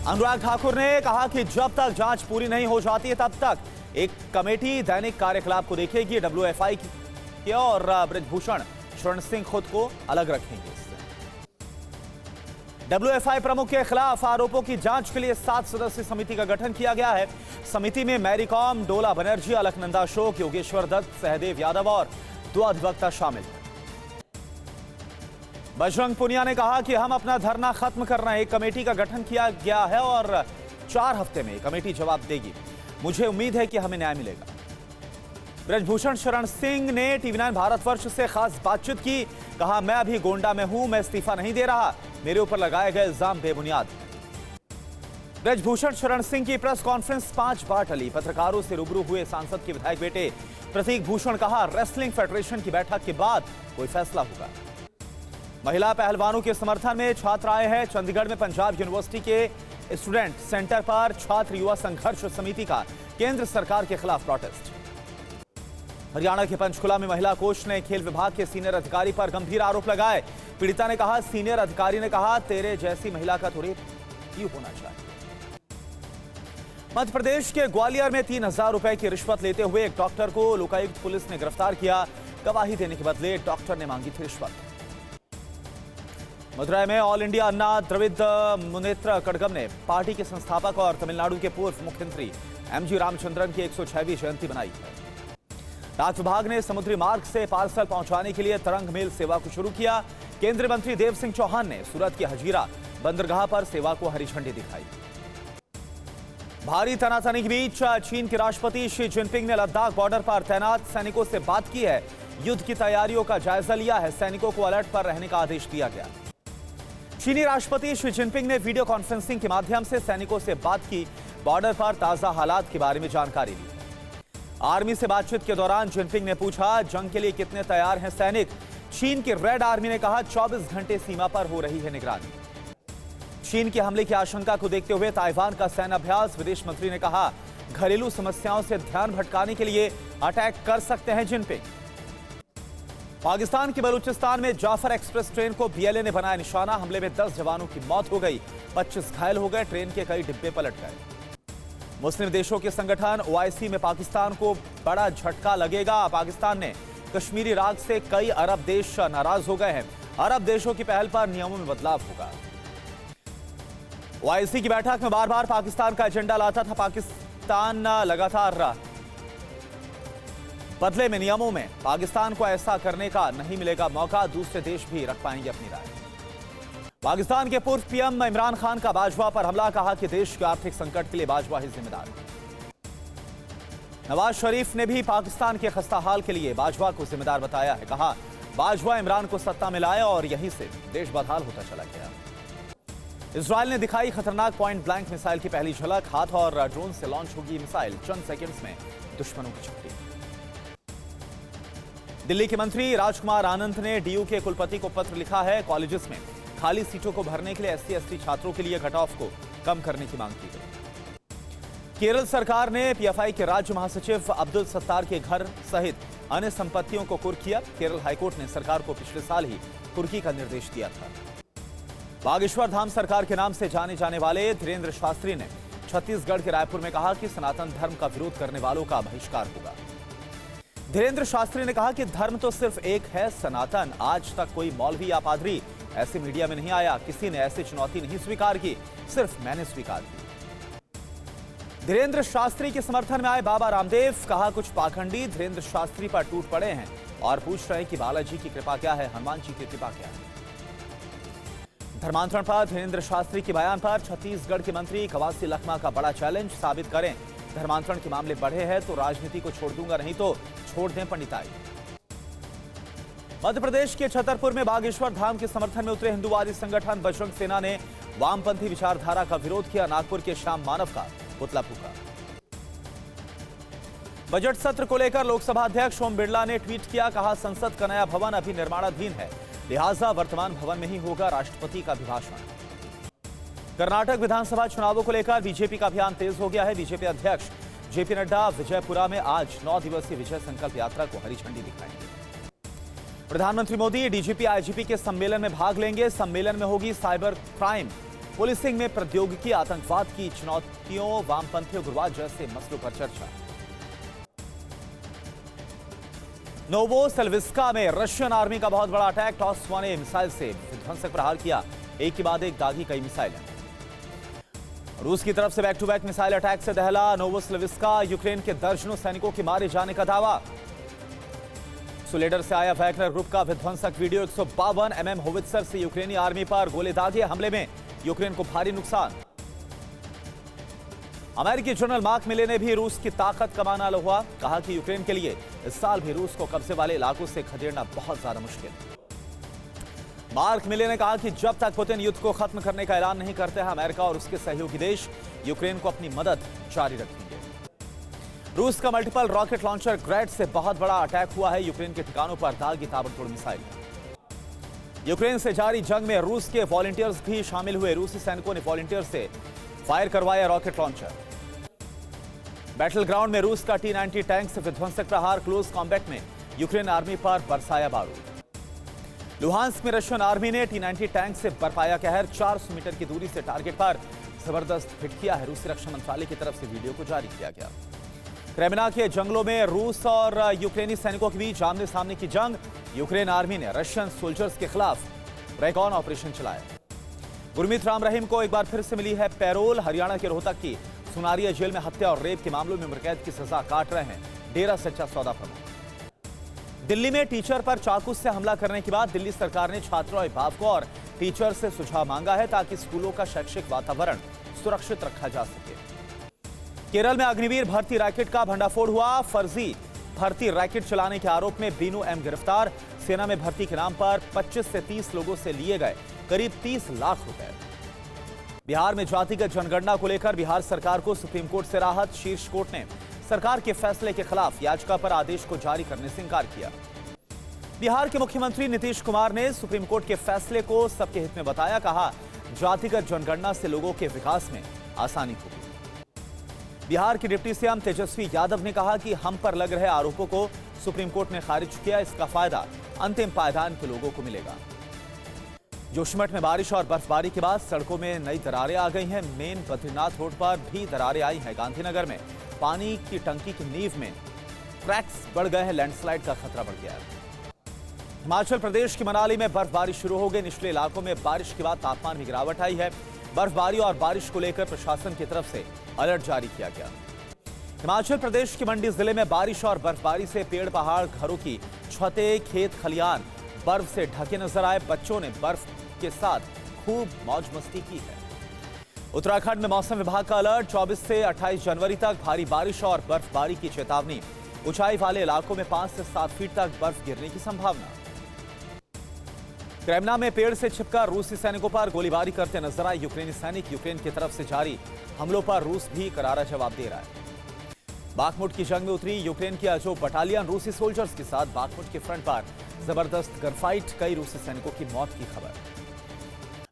अनुराग ठाकुर ने कहा कि जब तक जांच पूरी नहीं हो जाती है तब तक एक कमेटी दैनिक कार्यकलाप को देखेगी। डब्ल्यूएफआई की और ब्रजभूषण शरण सिंह खुद को अलग रखेंगे। डब्ल्यूएफआई प्रमुख के खिलाफ आरोपों की जांच के लिए 7 सदस्यीय समिति का गठन किया गया है। समिति में मैरीकॉम, डोला बनर्जी, अलकनंदा अशोक, योगेश्वर दत्त, सहदेव यादव और 2 अधिवक्ता शामिल हैं। बजरंग पुनिया ने कहा कि हम अपना धरना खत्म कर रहे हैं। एक कमेटी का गठन किया गया है और 4 हफ्ते में कमेटी जवाब देगी। मुझे उम्मीद है कि हमें न्याय मिलेगा। ब्रजभूषण शरण सिंह ने टीवी9 भारतवर्ष से खास बातचीत की। कहा, मैं अभी गोंडा में हूं, मैं इस्तीफा नहीं दे रहा, मेरे ऊपर लगाए गए इल्जाम बेबुनियाद। ब्रजभूषण शरण सिंह की प्रेस कॉन्फ्रेंस 5 बार टली। पत्रकारों से रूबरू हुए सांसद के विधायक बेटे प्रतीक भूषण। कहा, रेसलिंग फेडरेशन की बैठक के बाद कोई फैसला होगा। महिला पहलवानों के समर्थन में छात्र आए हैं। चंडीगढ़ में पंजाब यूनिवर्सिटी के स्टूडेंट सेंटर पर छात्र युवा संघर्ष समिति का केंद्र सरकार के खिलाफ प्रोटेस्ट। हरियाणा के पंचकुला में महिला कोच ने खेल विभाग के सीनियर अधिकारी पर गंभीर आरोप लगाए। पीड़िता ने कहा, सीनियर अधिकारी ने कहा, तेरे जैसी महिला का तो रेप ही होना चाहिए। मध्य प्रदेश के ग्वालियर में 3000 रुपए की रिश्वत लेते हुए एक डॉक्टर को लोकायुक्त पुलिस ने गिरफ्तार किया। गवाही देने के बदले डॉक्टर ने मांगी थी रिश्वत। मदुरै में ऑल इंडिया अन्ना द्रविड़ मुनेत्र कड़गम ने पार्टी के संस्थापक और तमिलनाडु के पूर्व मुख्यमंत्री एमजी रामचंद्रन की 106वीं जयंती मनाई है। डाक विभाग ने समुद्री मार्ग से पार्सल पहुंचाने के लिए तरंग मेल सेवा को शुरू किया। केंद्रीय मंत्री देव सिंह चौहान ने सूरत के हजीरा बंदरगाह पर सेवा को हरी झंडी दिखाई। भारी तनातनी के बीच चीन के राष्ट्रपति शी जिनपिंग ने लद्दाख बॉर्डर पर तैनात सैनिकों से बात की है। युद्ध की तैयारियों का जायजा लिया है। सैनिकों को अलर्ट पर रहने का आदेश दिया गया। चीनी राष्ट्रपति शी जिनपिंग ने वीडियो कॉन्फ्रेंसिंग के माध्यम से सैनिकों से बात की। बॉर्डर पर ताजा हालात के बारे में जानकारी ली। आर्मी से बातचीत के दौरान जिनपिंग ने पूछा, जंग के लिए कितने तैयार हैं सैनिक। चीन की रेड आर्मी ने कहा, 24 घंटे सीमा पर हो रही है निगरानी। चीन के हमले की आशंका को देखते हुए ताइवान का सैन्य अभ्यास। विदेश मंत्री ने कहा, घरेलू समस्याओं से ध्यान भटकाने के लिए अटैक कर सकते हैं जिनपिंग। पाकिस्तान के बलूचिस्तान में जाफर एक्सप्रेस ट्रेन को बीएलए ने बनाया निशाना। हमले में 10 जवानों की मौत हो गई, 25 घायल हो गए। ट्रेन के कई डिब्बे पलट गए। मुस्लिम देशों के संगठन ओआईसी में पाकिस्तान को बड़ा झटका लगेगा। पाकिस्तान ने कश्मीरी राग से कई अरब देश नाराज हो गए हैं। अरब देशों की पहल पर नियमों में बदलाव होगा। ओआईसी की बैठक में बार बार पाकिस्तान का एजेंडा लाता था पाकिस्तान लगातार। बदले में नियमों में पाकिस्तान को ऐसा करने का नहीं मिलेगा मौका। दूसरे देश भी रख पाएंगे अपनी राय। पाकिस्तान के पूर्व पीएम इमरान खान का बाजवा पर हमला। कहा कि देश के आर्थिक संकट के लिए बाजवा ही जिम्मेदार है। नवाज शरीफ ने भी पाकिस्तान के खस्ताहाल के लिए बाजवा को जिम्मेदार बताया है। कहा, बाजवा इमरान को सत्ता में लाया और यहीं से देश बदहाल होता चला गया। इजरायल ने दिखाई खतरनाक पॉइंट ब्लैंक मिसाइल की पहली झलक। हाथ और ड्रोन से लॉन्च होगी मिसाइल। चंद सेकंड्स में दुश्मनों की छुट्टी। दिल्ली के मंत्री राजकुमार आनंद ने डीयू के कुलपति को पत्र लिखा है। कॉलेजेस में खाली सीटों को भरने के लिए एससी/एसटी छात्रों के लिए कट ऑफ को कम करने की मांग की गई। केरल सरकार ने पीएफआई के राज्य महासचिव अब्दुल सत्तार के घर सहित अन्य संपत्तियों को कुर्क किया। केरल हाईकोर्ट ने सरकार को पिछले साल ही कुर्की का निर्देश दिया था। बागेश्वर धाम सरकार के नाम से जाने जाने वाले धीरेन्द्र शास्त्री ने छत्तीसगढ़ के रायपुर में कहा कि सनातन धर्म का विरोध करने वालों का बहिष्कार होगा। धीरेन्द्र शास्त्री ने कहा कि धर्म तो सिर्फ एक है, सनातन। आज तक कोई मौलवी या पादरी ऐसे मीडिया में नहीं आया, किसी ने ऐसी चुनौती नहीं स्वीकार की, सिर्फ मैंने स्वीकार की। धीरेन्द्र शास्त्री के समर्थन में आए बाबा रामदेव। कहा, कुछ पाखंडी धीरेन्द्र शास्त्री पर टूट पड़े हैं और पूछ रहे हैं कि बालाजी की कृपा क्या है, हनुमान जी की कृपा क्या है। धर्मांतरण पर धीरेन्द्र शास्त्री के बयान पर छत्तीसगढ़ के मंत्री कवासी लखमा का बड़ा चैलेंज। साबित करें धर्मांतरण के मामले बढ़े हैं तो राजनीति को छोड़ दूंगा, नहीं तो छोड़ दें पंडिताई। मध्य प्रदेश के छतरपुर में बागेश्वर धाम के समर्थन में उतरे हिंदूवादी संगठन बजरंग सेना ने वामपंथी विचारधारा का विरोध किया। नागपुर के श्याम मानव का पुतला फूका। बजट सत्र को लेकर लोकसभा अध्यक्ष ओम बिरला ने ट्वीट किया। कहा, संसद का नया भवन अभी निर्माणाधीन है, लिहाजा वर्तमान भवन में ही होगा राष्ट्रपति का अभिभाषण। कर्नाटक विधानसभा चुनावों को लेकर बीजेपी का अभियान तेज हो गया है। बीजेपी अध्यक्ष जेपी नड्डा विजयपुरा में आज 9 दिवसीय विजय संकल्प यात्रा को हरी झंडी दिखाएंगे। प्रधानमंत्री मोदी डीजीपी आईजीपी के सम्मेलन में भाग लेंगे। सम्मेलन में होगी साइबर क्राइम पुलिसिंग में प्रौद्योगिकी, आतंकवाद की चुनौतियों, वामपंथी उग्रवाद जैसे मसलों पर चर्चा। नोवोसिल्विस्का में रशियन आर्मी का बहुत बड़ा अटैक, TOS-1 ने मिसाइल से विध्वंसक प्रहार किया, एक के बाद एक दागी कई मिसाइलें। रूस की तरफ से back to back missile attack से दहला नोवोसिल्विस्का, यूक्रेन के दर्जनों सैनिकों के मारे जाने का दावा। सुलेडर से आया वैगनर ग्रुप का विध्वंसक वीडियो, 152 mm होवित्जर से यूक्रेनी आर्मी पर गोले दागे, हमले में यूक्रेन को भारी नुकसान। अमेरिकी जनरल मार्क मिले ने भी रूस की ताकत का माना हुआ, कहा कि यूक्रेन के लिए इस साल भी रूस को कब्जे वाले इलाकों से खदेड़ना बहुत ज्यादा मुश्किल। मार्क मिले ने कहा कि जब तक पुतिन युद्ध को खत्म करने का ऐलान नहीं करते हैं, अमेरिका और उसके सहयोगी देश यूक्रेन को अपनी मदद जारी रखेंगे। रूस का मल्टीपल रॉकेट लॉन्चर ग्रैड से बहुत बड़ा अटैक हुआ है, यूक्रेन के ठिकानों पर दागी ताबड़तोड़ मिसाइल। यूक्रेन से जारी जंग में रूस के वॉलंटियर्स भी शामिल हुए, रूसी सैनिकों ने वॉलंटियर से फायर करवाया रॉकेट लॉन्चर। बैटल ग्राउंड में रूस का T-90 टैंक से विध्वंसक प्रहार, क्लोज कॉम्बैट में यूक्रेन आर्मी पर बरसाया बारूद। लुहांस्क में रशियन आर्मी ने T-90 टैंक से बरपाया कहर, 400 मीटर की दूरी से टारगेट पर जबरदस्त हिट किया है, रूसी रक्षा मंत्रालय की तरफ से वीडियो को जारी किया गया। क्रेमिना के जंगलों में रूस और यूक्रेनी सैनिकों के बीच आमने सामने की जंग, यूक्रेन आर्मी ने रशियन सोल्जर्स के खिलाफ रेकॉन ऑपरेशन चलाया। गुरमीत राम रहीम को एक बार फिर से मिली है पैरोल, हरियाणा के रोहतक की सुनारिया जेल में हत्या और रेप के मामलों में उम्रकैद की सजा काट रहे हैं डेरा सच्चा सौदा प्रमुख। दिल्ली में टीचर पर चाकू से हमला करने के बाद दिल्ली सरकार ने छात्रों, अभिभावकों और टीचर से सुझाव मांगा है ताकि स्कूलों का शैक्षिक वातावरण सुरक्षित रखा जा सके। केरल में अग्निवीर भर्ती रैकेट का भंडाफोड़ हुआ, फर्जी भर्ती रैकेट चलाने के आरोप में बीनू एम गिरफ्तार, सेना में भर्ती के नाम पर 25 से 30 लोगों से लिए गए करीब 30 लाख रुपए। बिहार में जातिगत जनगणना को लेकर बिहार सरकार को सुप्रीम कोर्ट से राहत, शीर्ष कोर्ट ने सरकार के फैसले के खिलाफ याचिका पर आदेश को जारी करने से इंकार किया। बिहार के मुख्यमंत्री नीतीश कुमार ने सुप्रीम कोर्ट के फैसले को सबके हित में बताया, कहा जातिगत जनगणना से लोगों के विकास में आसानी होगी। बिहार के डिप्टी सीएम तेजस्वी यादव ने कहा कि हम पर लग रहे आरोपों को सुप्रीम कोर्ट ने खारिज किया, इसका फायदा अंतिम पायदान के लोगों को मिलेगा। जोशीमठ में बारिश और बर्फबारी के बाद सड़कों में नई दरारें आ गई हैं, मेन बद्रीनाथ रोड पर भी दरारें आई हैं। गांधीनगर में पानी की टंकी की नींव में क्रैक्स बढ़ गए हैं, लैंडस्लाइड का खतरा बढ़ गया है। हिमाचल प्रदेश की मनाली में बर्फबारी शुरू हो गई, निचले इलाकों में बारिश के बाद तापमान में गिरावट आई है। बर्फबारी और बारिश को लेकर प्रशासन की तरफ से अलर्ट जारी किया गया। हिमाचल प्रदेश के मंडी जिले में बारिश और बर्फबारी से पेड़, पहाड़, घरों की छतें, खेत खलियान बर्फ से ढके नजर आए। बच्चों ने बर्फ के साथ खूब मौज मस्ती की है। उत्तराखंड में मौसम विभाग का अलर्ट, 24 से 28 जनवरी तक भारी बारिश और बर्फबारी की चेतावनी। ऊंचाई वाले इलाकों में 5 से 7 फीट तक बर्फ गिरने की संभावना। क्रेमिना में पेड़ से छिपकर रूसी सैनिकों पर गोलीबारी करते नजर आए यूक्रेनी सैनिक। यूक्रेन की तरफ से जारी हमलों पर रूस भी करारा जवाब दे रहा है। बाखमुट की जंग में उतरी यूक्रेन की अजो बटालियन रूसी सोल्जर्स के साथ बाखमुट के फ्रंट पर जबरदस्त गनफाइट, कई रूसी सैनिकों की मौत की खबर।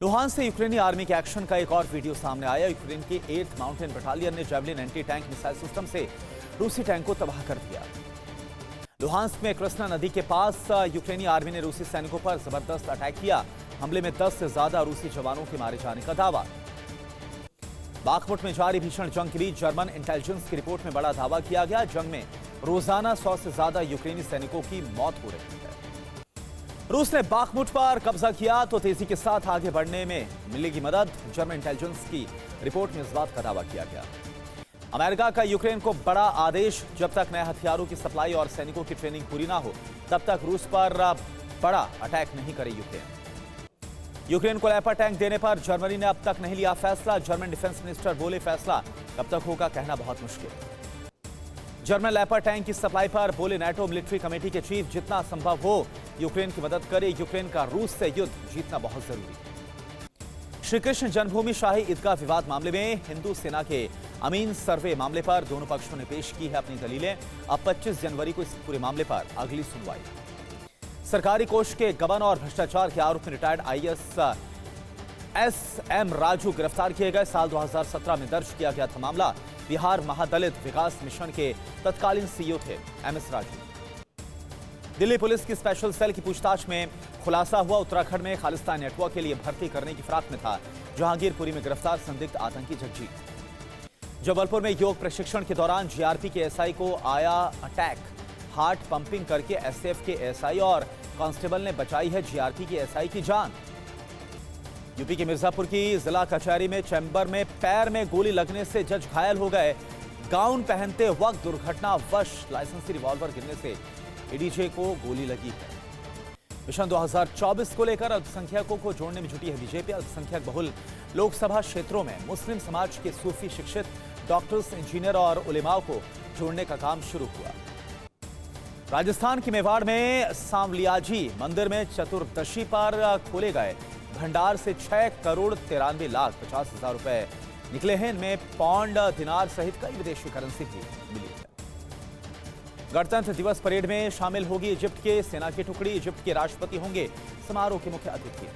लुहांस्क से यूक्रेनी आर्मी के एक्शन का एक और वीडियो सामने आया। यूक्रेन की 8th माउंटेन बटालियन ने javelin anti tank missile system से रूसी टैंक को तबाह कर दिया। लुहांस्क में कृष्णा नदी के पास यूक्रेनी आर्मी ने रूसी सैनिकों पर जबरदस्त अटैक किया। हमले में 10 से ज्यादा रूसी जवानों के मारे जाने का दावा। बाखमुट में जारी भीषण जंग के बीच जर्मन इंटेलिजेंस की रिपोर्ट में बड़ा दावा किया गया। जंग में रोजाना 100 से ज्यादा यूक्रेनी सैनिकों की मौत हो रही है। रूस ने बाखमुट पर कब्जा किया तो तेजी के साथ आगे बढ़ने में मिलेगी मदद। जर्मन इंटेलिजेंस की रिपोर्ट में इस बात का दावा किया गया। अमेरिका का यूक्रेन को बड़ा आदेश, जब तक नए हथियारों की सप्लाई और सैनिकों की ट्रेनिंग पूरी ना हो तब तक रूस पर बड़ा अटैक नहीं करे यूक्रेन। यूक्रेन को लेपर्ड टैंक देने पर जर्मनी ने अब तक नहीं लिया फैसला। जर्मन डिफेंस मिनिस्टर बोले फैसला कब तक होगा कहना बहुत मुश्किल। जर्मन लेपर्ड टैंक की सप्लाई पर बोले नेटो मिलिट्री कमेटी के चीफ, जितना संभव हो यूक्रेन की मदद करे। यूक्रेन का रूस से युद्ध जीतना बहुत जरूरी। श्री कृष्ण जन्मभूमि शाही ईदगाह विवाद मामले में हिंदू सेना के अमीन सर्वे मामले पर दोनों पक्षों ने पेश की है अपनी दलीलें। अब 25 जनवरी को इस पूरे मामले पर अगली सुनवाई। सरकारी कोष के गबन और भ्रष्टाचार के आरोप में रिटायर्ड IAS SM राजू गिरफ्तार किए गए। साल 2017 में दर्ज किया गया था मामला। बिहार महादलित विकास मिशन के तत्कालीन CEO थे MS राजू। दिल्ली पुलिस की स्पेशल सेल की पूछताछ में खुलासा हुआ, उत्तराखंड में खालिस्तान नेटवर्क के लिए भर्ती करने की फिराक में था जहांगीरपुरी में गिरफ्तार संदिग्ध आतंकी जगजीत। जबलपुर में योग प्रशिक्षण के दौरान जीआरपी के एसआई को आया अटैक। हार्ट पंपिंग करके एसटीएफ के एसआई और कांस्टेबल ने बचाई है जीआरपी के एसआई की जान। यूपी के मिर्जापुर की जिला कचहरी में चैम्बर में पैर में गोली लगने से जज घायल हो गए। गाउन पहनते वक्त दुर्घटनावश लाइसेंसी रिवॉल्वर गिरने से एडीजे को गोली लगी है। मिशन 2024 को लेकर अल्पसंख्यकों को जोड़ने में जुटी है बीजेपी। अल्पसंख्यक बहुल लोकसभा क्षेत्रों में मुस्लिम समाज के सूफी शिक्षित, डॉक्टर्स, इंजीनियर और उलेमाओं को जोड़ने का काम शुरू हुआ। राजस्थान के मेवाड़ में सांवलियाजी मंदिर में चतुर्दशी पर खोले गए भंडार से 6,93,50,000 रुपए निकले हैं। इनमें पौंड, दिनार सहित कई विदेशी करेंसी भी मिली है। गणतंत्र दिवस परेड में शामिल होगी इजिप्ट के सेना की टुकड़ी। इजिप्ट के राष्ट्रपति होंगे समारोह के मुख्य अतिथि।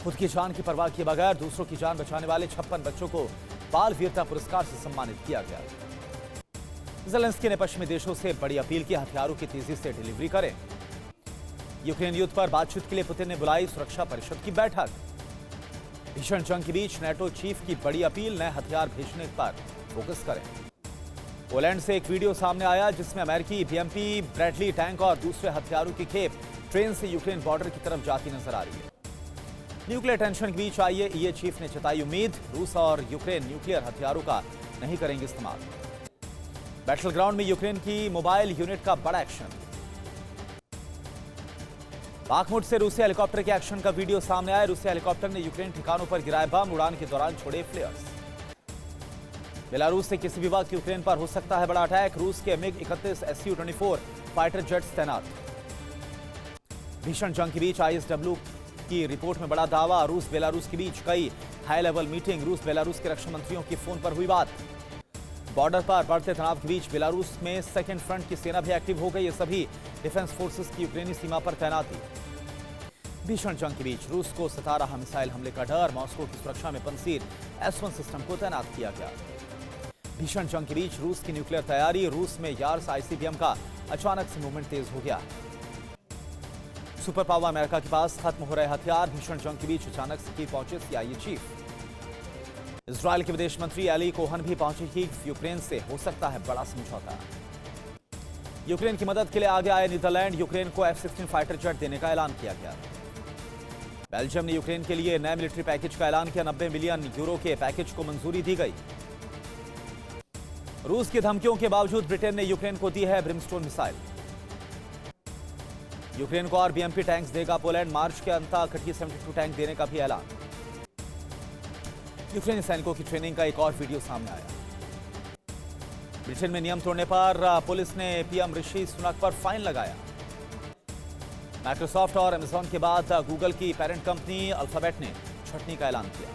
खुद की जान की परवाह किए बगैर दूसरों की जान बचाने वाले 56 बच्चों को बाल वीरता पुरस्कार से सम्मानित किया गया। ज़ेलेंस्की ने पश्चिमी देशों से बड़ी अपील की, हथियारों की तेजी से डिलीवरी करें। यूक्रेन युद्ध पर बातचीत के लिए पुतिन ने बुलाई सुरक्षा परिषद की बैठक। भीषण जंग के बीच नेटो चीफ की बड़ी अपील, नए हथियार भेजने पर फोकस करें। पोलैंड से एक वीडियो सामने आया जिसमें अमेरिकी बीएमपी ब्रैडली टैंक और दूसरे हथियारों की खेप ट्रेन से यूक्रेन बॉर्डर की तरफ जाती नजर आ रही है। न्यूक्लियर टेंशन के बीच आईएईए चीफ ने जताई उम्मीद, रूस और यूक्रेन न्यूक्लियर हथियारों का नहीं करेंगे इस्तेमाल। बैटल ग्राउंड में यूक्रेन की मोबाइल यूनिट का बड़ा एक्शन। बाखमुट से रूसी हेलीकॉप्टर के एक्शन का वीडियो सामने आया। रूसी हेलीकॉप्टर ने यूक्रेन ठिकानों पर गिराए बम, उड़ान के दौरान छोड़े फ्लेयर्स। बेलारूस से किसी भी वक्त यूक्रेन पर हो सकता है बड़ा अटैक। रूस के MiG-31 Su-24 फाइटर जेट्स तैनात। भीषण जंग के बीच ISW की रिपोर्ट में बड़ा दावा, रूस बेलारूस के बीच कई हाई लेवल मीटिंग। रूस बेलारूस के रक्षा मंत्रियों की फोन पर हुई बात। बॉर्डर पर बढ़ते तनाव के बीच बेलारूस में सेकेंड फ्रंट की सेना भी एक्टिव हो गई। ये सभी डिफेंस फोर्सेस की यूक्रेनी सीमा पर तैनाती। भीषण जंग के बीच रूस को 17 मिसाइल हमले का डर। मॉस्को की सुरक्षा में पनसीर S-1 सिस्टम को तैनात किया गया। भीषण जंग के बीच रूस की न्यूक्लियर तैयारी। रूस में यार्स ICBM का अचानक से मूवमेंट तेज हो गया। सुपर पावर अमेरिका के पास खत्म हो रहे हथियार। भीषण जंग के बीच अचानक से की पहुंचे CIA चीफ। इजरायल के विदेश मंत्री एली कोहन भी पहुंचे कि यूक्रेन से हो सकता है बड़ा समझौता। यूक्रेन की मदद के लिए आगे आए नीदरलैंड। यूक्रेन को F-16 फाइटर जेट देने का ऐलान किया गया। बेल्जियम ने यूक्रेन के लिए नए मिलिट्री पैकेज का ऐलान किया। 90 मिलियन यूरो के पैकेज को मंजूरी दी गई। रूस की धमकियों के बावजूद ब्रिटेन ने यूक्रेन को दी है ब्रिमस्टोन मिसाइल। यूक्रेन को और BMP टैंक्स देगा पोलैंड। मार्च के अंत तक T-72 टैंक देने का भी ऐलान। यूक्रेनी सैनिकों की ट्रेनिंग का एक और वीडियो सामने आया। ब्रिटेन में नियम तोड़ने पर पुलिस ने PM ऋषि सुनक पर फाइन लगाया। माइक्रोसॉफ्ट और अमेजॉन के बाद गूगल की पेरेंट कंपनी अल्फाबेट ने छंटनी का ऐलान किया।